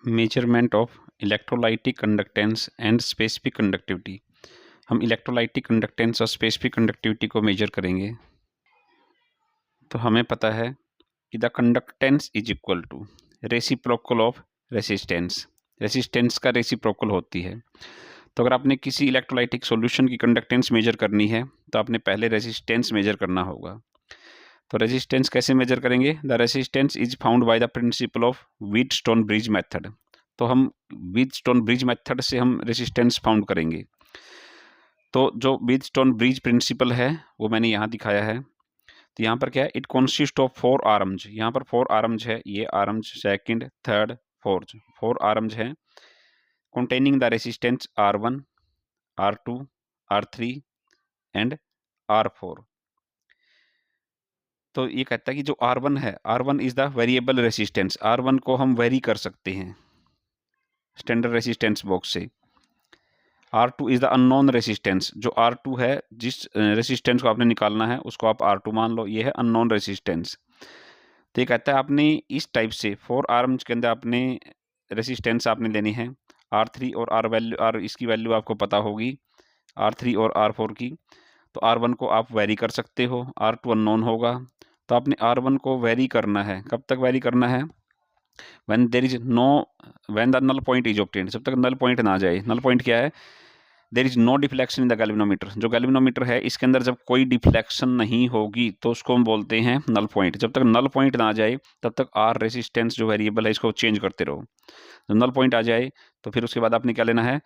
Measurement of electrolytic conductance and specific conductivity. हम electrolytic conductance और specific conductivity को measure करेंगे। तो हमें पता है कि the conductance is equal to reciprocal of resistance. Resistance का रेसिप्रोकल होती है। तो अगर आपने किसी इलेक्ट्रोलाइटिक सॉल्यूशन की कंडक्टेंस मेजर करनी है तो आपने पहले रेसिस्टेंस मेजर करना होगा। तो रेजिस्टेंस कैसे मेजर करेंगे? The resistance is found by the principle of Wheatstone bridge method. तो हम व्हीटस्टोन ब्रिज मेथड से हम रेजिस्टेंस फाउंड करेंगे। तो जो व्हीटस्टोन ब्रिज प्रिंसिपल है वो मैंने यहाँ दिखाया है। तो यहाँ पर क्या है? It consist of 4 arms. यहाँ पर 4 आर्म्स है, ये arms second, third, fourth, 4 arms हैं containing the resistance R1, R2, R3 and R4। तो ये कहता है कि जो R1 है, R1 is the variable resistance. R1 को हम वेरी कर सकते हैं स्टैंडर्ड रेसिस्टेंस बॉक्स से। R2 is the unknown resistance. जो R2 है, जिस रेसिस्टेंस को आपने निकालना है उसको आप R2 मान लो, ये है अननोन रेसिस्टेंस। तो ये कहता है आपने इस टाइप से 4 आर्म्स के अंदर आपने रेसिस्टेंस आपने लेनी है। R3 और R इसकी वैल्यू आपको पता होगी, R3 और R4 की। तो R1 को आप वेरी कर सकते हो, R2 अननोन होगा। तो आपने R1 को वेरी करना है। कब तक वेरी करना है? when the null point is obtained। जब तक नल पॉइंट ना आ जाए। नल पॉइंट क्या है? There is no deflection in the galvanometer. जो गैल्वेनोमीटर है इसके अंदर जब कोई डिफ्लेक्शन नहीं होगी तो उसको हम बोलते हैं नल पॉइंट। जब तक नल पॉइंट ना आ जाए तब तक आर रेसिस्टेंस जो वेरिएबल है इसको चेंज करते रहो। जब नल पॉइंट आ जाए तो फिर उसके बाद आपने क्या लेना है?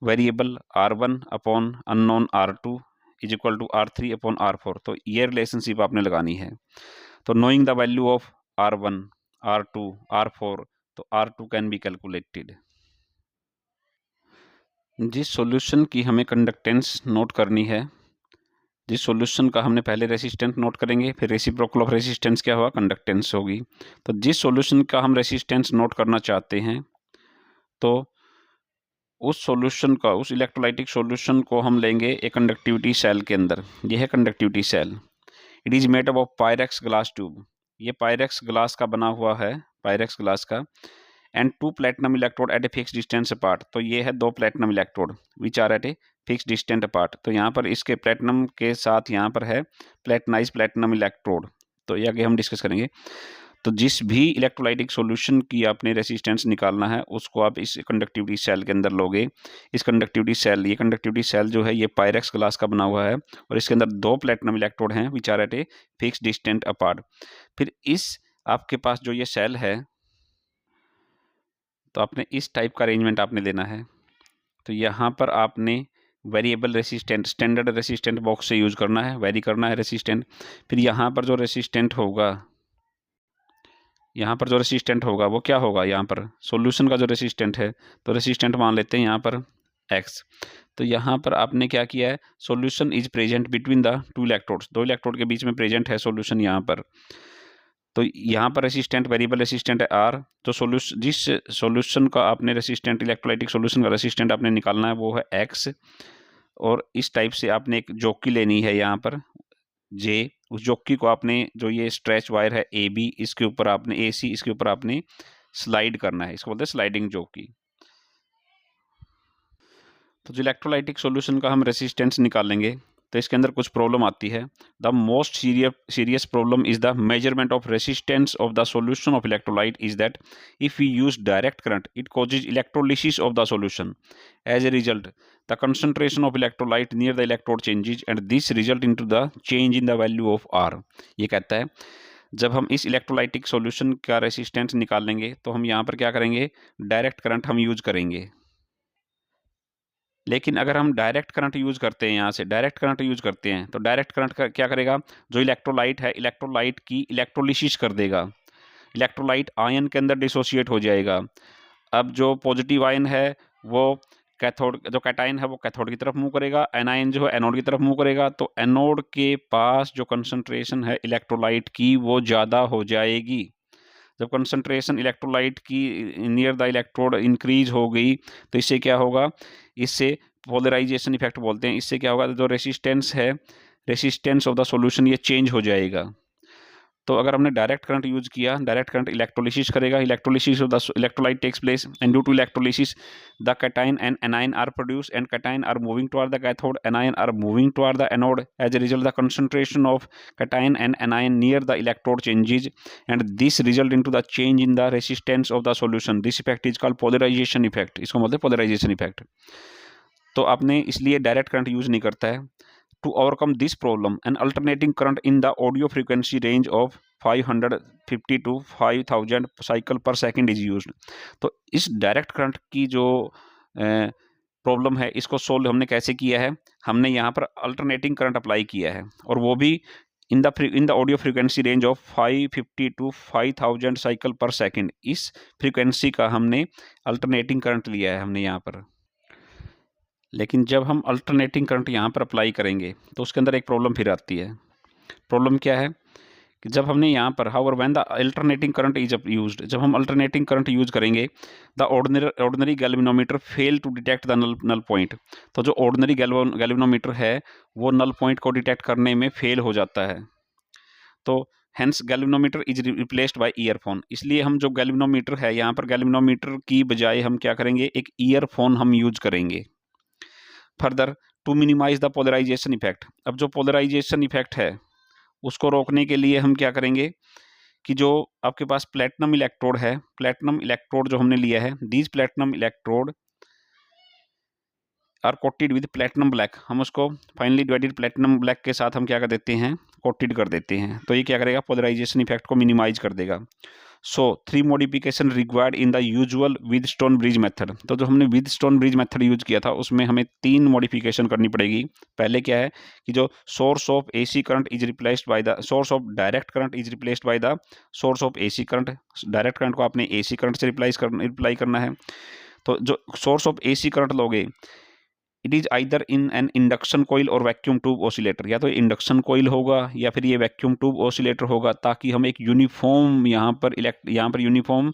Variable R1 upon unknown R2 is equal to R3 upon R4। तो ये रिलेशनशिप आपने लगानी है। तो knowing the value of R1, R2, R4, तो R2 कैन बी कैलकुलेटेड। जिस सॉल्यूशन की हमें कंडक्टेंस नोट करनी है, जिस सॉल्यूशन का हमने पहले रेसिस्टेंस नोट करेंगे, फिर रेसिप्रोकल ऑफ रेसिस्टेंस क्या हुआ? कंडक्टेंस होगी। तो जिस सॉल्यूशन का हम रेसिस्टेंस नोट करना चाहते हैं तो उस सॉल्यूशन का, उस इलेक्ट्रोलाइटिक सॉल्यूशन को हम लेंगे एक कंडक्टिविटी सेल के अंदर। यह है conductivity cell. It is made up of pyrex glass tube. ये पायरेक्स ग्लास का बना हुआ है, पायरेक्स ग्लास का। And 2 platinum electrode at a fix distance apart. तो ये है 2 platinum electrode which are at a fix distance apart. तो यहाँ पर इसके प्लेटिनम के साथ यहाँ पर है प्लेटिनाइज प्लेटिनम इलेक्ट्रोड। तो ये आगे हम डिस्कस करेंगे। तो जिस भी इलेक्ट्रोलाइटिक सॉल्यूशन की आपने रेसिस्टेंस निकालना है उसको आप इस कंडक्टिविटी सेल के अंदर लोगे। इस कंडक्टिविटी सेल, ये कंडक्टिविटी सेल जो है ये पायरेक्स ग्लास का बना हुआ है और इसके अंदर 2 प्लेटिनम इलेक्ट्रोड हैं which are at a fix distance apart. फिर इस आपके पास जो ये सेल है तो आपने इस टाइप का अरेंजमेंट आपने लेना है। तो यहाँ पर आपने variable resistant, standard resistant box से यूज करना है, वेरी करना है रेसिस्टेंट। फिर यहाँ पर जो रेसिस्टेंट होगा, यहाँ पर जो रेसिस्टेंट होगा वो क्या होगा? यहाँ पर सॉल्यूशन का जो रेसिस्टेंट है, तो रेसिस्टेंट मान लेते हैं यहाँ पर x। तो यहाँ पर आपने क्या किया है? Solution is present between the 2 electrodes. 2 electrode के बीच में प्रेजेंट है सॉल्यूशन यहाँ पर। तो यहाँ पर रेसिस्टेंट, वेरिएबल रेसिस्टेंट है R। तो सॉल्यूशन, जिस सॉल्यूशन का आपने रेसिस्टेंट, इलेक्ट्रोलाइटिक सॉल्यूशन का रेसिस्टेंट आपने निकालना है वो है x। और इस टाइप से आपने एक जोकी लेनी है यहाँ पर J। उस जोकी को आपने, जो ये स्ट्रेच वायर है AB, इसके ऊपर आपने AC, इसके ऊपर आपने स्लाइड करना है। इसको बोलते हैं स्लाइडिंग जोकी। तो जो इलेक्ट्रोलाइटिक सॉल्यूशन का हम रेसिस्टेंस निकालेंगे तो इसके अंदर कुछ प्रॉब्लम आती है। The most serious problem is the measurement of resistance of the solution of electrolyte is that if we use direct current it causes electrolysis of the solution. As a result the concentration of electrolyte near the electrode changes and this result into the change in the value of R। ये कहता है जब हम इस electrolytic solution का resistance निकालेंगे तो हम यहाँ पर क्या करेंगे? डायरेक्ट करंट हम यूज करेंगे। लेकिन अगर हम डायरेक्ट करंट यूज़ करते हैं, यहाँ से डायरेक्ट करंट यूज़ करते हैं तो डायरेक्ट करंट क्या करेगा? जो इलेक्ट्रोलाइट है, इलेक्ट्रोलाइट की इलेक्ट्रोलिसिस कर देगा। इलेक्ट्रोलाइट आयन के अंदर डिसोशिएट हो जाएगा। अब जो पॉजिटिव आयन है वो कैथोड, जो कैटायन है वो कैथोड की तरफ मूव करेगा, एनायन जो है एनोड की तरफ मूव करेगा। तो एनोड के पास जो कंसंट्रेशन है इलेक्ट्रोलाइट की वो ज़्यादा हो जाएगी। जब कंसंट्रेशन इलेक्ट्रोलाइट की नियर द इलेक्ट्रोड इंक्रीज हो गई तो इससे क्या होगा? इससे पोलराइजेशन इफेक्ट बोलते हैं। इससे क्या होगा? जो रेसिस्टेंस है, रेसिस्टेंस ऑफ द सॉल्यूशन ये चेंज हो जाएगा। तो अगर हमने डायरेक्ट करंट यूज किया, डायरेक्ट करंट इलेक्ट्रोलिसिस करेगा, electrolysis of the electrolyte takes place and due to electrolysis the cation and anion are produce and cation are moving toward the cathode, anion are moving toward the anode, as a result the concentration of cation and anion near the electrode changes and this result into the change in the resistance of the solution, this effect is called polarization effect, इसको मतलब polarisation effect. तो आपने इसलिए direct current use नहीं करता है। To overcome this problem, an alternating current in the audio frequency range of 550 to 5000 cycle per second is used। तो इस डायरेक्ट करंट की जो प्रॉब्लम है, इसको सोल्व हमने कैसे किया है, हमने यहाँ पर अल्टरनेटिंग करंट अप्लाई किया है, और वो भी in the audio frequency range of 550 to 5000 cycle per second. इस फ्रीक्वेंसी का हमने अल्टरनेटिंग करंट लिया है हमने यहाँ पर। लेकिन जब हम अल्टरनेटिंग करंट यहाँ पर अप्लाई करेंगे तो उसके अंदर एक प्रॉब्लम फिर आती है। प्रॉब्लम क्या है कि जब हमने यहाँ पर however when the alternating current is used, जब हम अल्टरनेटिंग करंट यूज करेंगे the ordinary galvanometer fail to detect the null point. तो जो ऑर्डिनरी गैल्वेनोमीटर है वो नल पॉइंट को डिटेक्ट करने में फेल हो जाता है। तो hence galvanometer is replaced bye earphone. इसलिए हम जो गैल्वेनोमीटर है यहाँ पर गैल्वेनोमीटर की बजाय हम क्या करेंगे, एक ईयरफोन हम यूज करेंगे। Further to minimize the polarization effect, अब जो पोलराइजेशन इफेक्ट है उसको रोकने के लिए हम क्या करेंगे कि जो आपके पास प्लेटिनम इलेक्ट्रोड है, प्लेटिनम इलेक्ट्रोड जो हमने लिया है, these platinum electrode are coated with platinum black, हम उसको फाइनली डिवाइडेड प्लेटिनम ब्लैक के साथ हम क्या कर देते हैं, कोटेड कर देते हैं। तो ये क्या करेगा, पोलराइजेशन इफेक्ट को मिनिमाइज कर देगा। सो 3 modification required in the usual Wheatstone bridge method. तो जो हमने व्हीटस्टोन ब्रिज मेथड यूज किया था उसमें हमें 3 मॉडिफिकेशन करनी पड़ेगी। पहले क्या है कि जो source of AC current is replaced by the source of direct current is replaced by the source of AC current. Direct current को आपने एसी करंट से रिप्लाई करना है। तो जो सोर्स ऑफ एसी करंट लोगे, it is either in an induction coil और vacuum tube oscillator, या तो इंडक्शन कोइल होगा या फिर ये वैक्यूम ट्यूब ऑसिलेटर होगा, ताकि हम एक यूनिफॉर्म यहाँ पर यूनिफॉर्म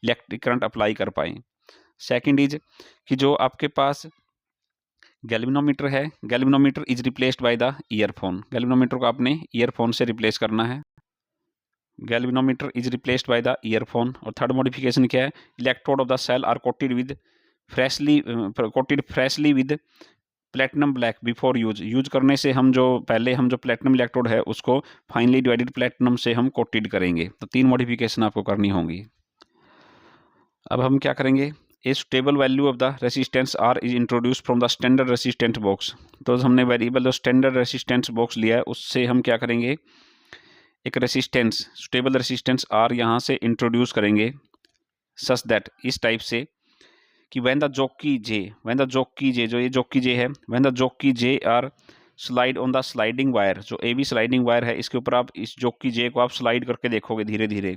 इलेक्ट्रिक करंट अप्लाई कर पाएँ। सेकंड इज कि जो आपके पास गैल्वेनोमीटर है, galvanometer is replaced by the earphone, galvanometer को आपने ईयरफोन से रिप्लेस करना है। Galvanometer is replaced by the earphone. और थर्ड मॉडिफिकेशन क्या है, electrode of the cell are coated freshly with platinum black before use करने से हम जो प्लेटिनम इलेक्ट्रोड है उसको फाइनली डिवाइडेड प्लेटिनम से हम कोटेड करेंगे। तो 3 मॉडिफिकेशन आपको करनी होंगी। अब हम क्या करेंगे, a stable value of the resistance R is introduce from the standard resistance box. तो हमने वेरिएबल जो स्टैंडर्ड रेसिस्टेंस बॉक्स लिया है उससे हम क्या करेंगे, एक रेसिस्टेंस स्टेबल रेसिस्टेंस आर यहाँ से इंट्रोड्यूस करेंगे सच दैट, इस टाइप से कि when the jockey J जो ये jockey J है, when the jockey J are slide on the sliding wire, जो AB स्लाइडिंग वायर है इसके ऊपर आप इस jockey J को आप स्लाइड करके देखोगे धीरे धीरे,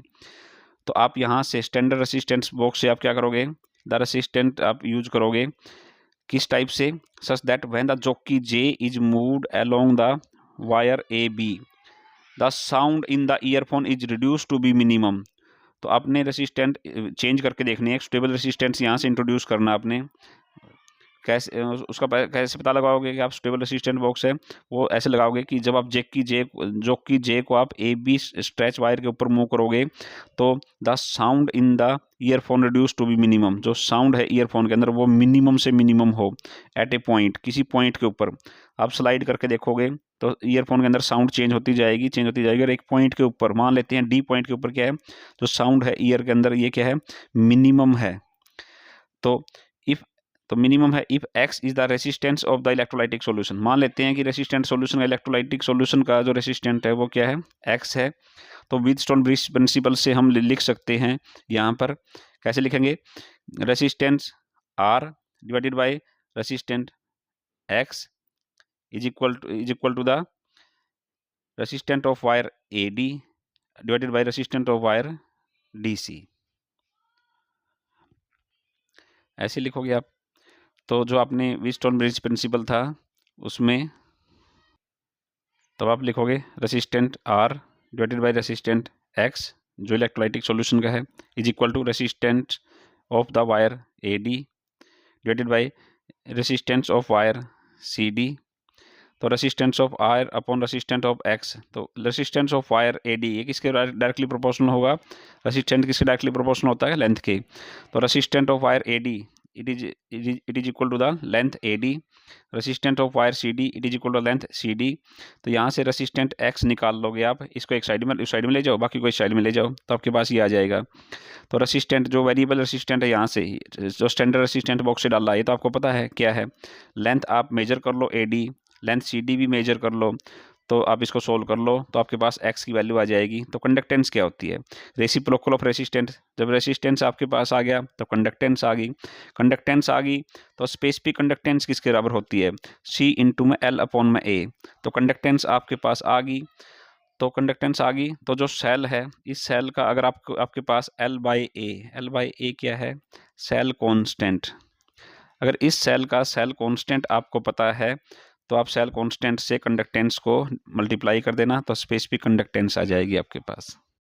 तो आप यहाँ से स्टैंडर्ड रेसिस्टेंस बॉक्स से आप क्या करोगे, द रेसिस्टेंट आप यूज करोगे किस टाइप से, such that when the jockey J is moved along the wire AB the sound in the earphone is reduced to be minimum। तो आपने रेसिस्टेंट चेंज करके देखनी है, स्टेबल रेसिस्टेंस यहाँ से इंट्रोड्यूस करना आपने। कैसे उसका कैसे पता लगाओगे कि आप स्टेबल रेसिस्टेंट बॉक्स है, वो ऐसे लगाओगे कि जब आप जोकी जे को आप ए बी स्ट्रेच वायर के ऊपर मूव करोगे तो the sound in the earphone reduce to be minimum, जो साउंड है ईयरफोन के अंदर वो मिनिमम से मिनिमम हो एट ए पॉइंट, किसी पॉइंट के ऊपर आप स्लाइड करके देखोगे तो ईयरफोन के अंदर साउंड चेंज होती जाएगी और एक पॉइंट के ऊपर मान लेते हैं डी पॉइंट के ऊपर क्या है, जो साउंड है ईयर के अंदर ये क्या है, मिनिमम है। तो मिनिमम है if x is the resistance of the electrolytic solution. मान लेते हैं कि रेसिस्टेंट सॉल्यूशन का इलेक्ट्रोलाइटिक सॉल्यूशन का जो रेसिस्टेंट है वो क्या है, एक्स है। तो व्हीटस्टोन ब्रिज प्रिंसिपल से हम लिख सकते हैं, यहाँ पर कैसे लिखेंगे, resistance R divided by resistant X is equal to the resistant of wire A D divided by resistant of wire D C, ऐसे लिखोगे आप। तो जो आपने व्हीटस्टोन ब्रिज प्रिंसिपल था उसमें तब आप लिखोगे resistant R divided by resistant X जो इलेक्ट्रोलाइटिक सॉल्यूशन का है is equal to resistant of the wire A D divided by resistance of wire C D. तो resistance of wire upon resistance of X, तो resistance of wire A D ये किसके directly proportional होगा, resistant किसके directly proportional होता है, length के। तो resistant of wire A D it is equal to the length AD, resistant of wire CD it is equal to length CD। तो यहाँ से रेसिस्टेंट X निकाल लोगे आप, इसको एक साइड में ले जाओ, बाकी को एक साइड में ले जाओ, तो आपके पास ये आ जाएगा। तो रेसिस्टेंट जो वेरिएबल रेसिस्टेंट है यहाँ से जो स्टैंडर्ड रेसिस्टेंट बॉक्स से डाला ये तो आपको पता है क्या है, लेंथ आप मेजर कर लो AD, लेंथ CD भी मेजर कर लो, तो आप इसको सोल्व कर लो तो आपके पास x की वैल्यू आ जाएगी। तो कंडक्टेंस क्या होती है, रेसिप्रोकल ऑफ रेसिस्टेंस, जब रेसिस्टेंस आपके पास आ गया तो कंडक्टेंस आ गई, कंडक्टेंस आ गई तो स्पेसिफिक कंडक्टेंस किसके बराबर होती है, C इंटू में L अपॉन में A। तो कंडक्टेंस आपके पास आ गई, तो कंडक्टेंस आ गई, तो जो सेल है इस सेल का अगर आपके पास L/A क्या है, सेल कांस्टेंट, अगर इस सेल का सेल कांस्टेंट आपको पता है तो आप सेल कांस्टेंट से कंडक्टेंस को मल्टीप्लाई कर देना, तो स्पेसिफिक कंडक्टेंस आ जाएगी आपके पास।